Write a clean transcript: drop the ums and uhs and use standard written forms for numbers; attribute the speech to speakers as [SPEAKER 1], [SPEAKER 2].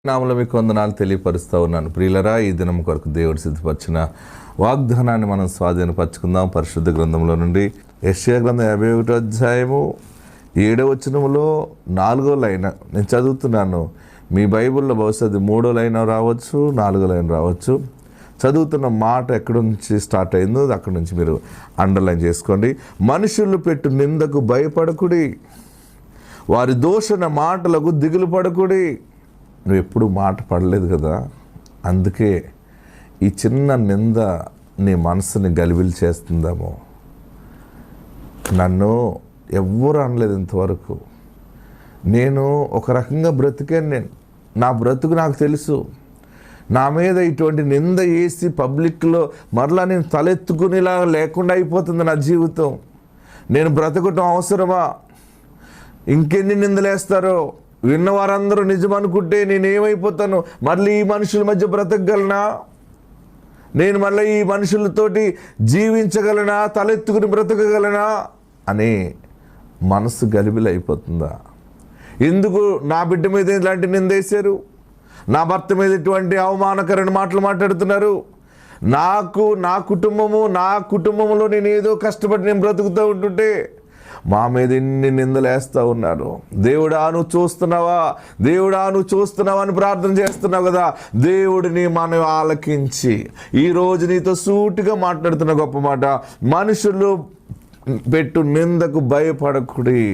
[SPEAKER 1] నామలో మీకు వందనాలు తెలియపరుస్తూ ఉన్నాను. ప్రియులరా, ఈ దినం కొరకు దేవుడు సిద్ధపరిచిన వాగ్దానాన్ని మనం స్వాధీనపరచుకుందాం. పరిశుద్ధ గ్రంథంలో నుండి యెషయా గ్రంథం 51వ అధ్యాయము 7వ వచనములో 4వ లైన్ నేను చదువుతున్నాను. మీ బైబిల్లో బహుశా అది 3వ లైన్ రావచ్చు, 4వ లైన్ రావచ్చు. చదువుతున్న మాట ఎక్కడి నుంచి స్టార్ట్ అయిందో అక్కడి నుంచి మీరు అండర్లైన్ చేసుకోండి. మనుషులు పెట్టు నిందకు భయపడకుడి, వారి దూషణ మాటలకు దిగులు పడకుడి. నువ్వు ఎప్పుడు మాట పడలేదు కదా, అందుకే ఈ చిన్న నింద నీ మనసుని గలిబిలి చేస్తుందేమో. నన్ను ఎవ్వరు అనలేదు ఇంతవరకు, నేను ఒక రకంగా బ్రతికాను. నేను నా బ్రతుకు నాకు తెలుసు. నా మీద ఇటువంటి నింద వేసి పబ్లిక్లో మరలా నేను తలెత్తుకునేలా లేకుండా అయిపోతుంది నా జీవితం. నేను బ్రతకటం అవసరమా? ఇంకెన్ని నిందలేస్తారో. విన్నవారందరూ నిజమనుకుంటే నేనేమైపోతాను? మళ్ళీ ఈ మనుషుల మధ్య బ్రతకగలనా? నేను మళ్ళీ ఈ మనుషులతోటి జీవించగలనా? తలెత్తుకుని బ్రతకగలనా అని మనసు గలిబిలి అయిపోతుందా? ఎందుకు నా బిడ్డ మీద ఇలాంటి నిందేశారు? నా భర్త మీద ఇటువంటి అవమానకరమైన మాటలు మాట్లాడుతున్నారు? నా కుటుంబంలో నేను ఏదో కష్టపడి నేను బ్రతుకుతూ ఉంటుంటే మా మీద ఎన్ని నిందలు వేస్తూ ఉన్నారు. దేవుడా నువ్వు చూస్తున్నావా, దేవుడా నువ్వు చూస్తున్నావా అని ప్రార్థన చేస్తున్నావు కదా. దేవుడిని మనం ఆలకించి ఈరోజు నీతో సూటిగా మాట్లాడుతున్న గొప్ప మాట, మనుషులు పెట్టు నిందకు భయపడకుడి.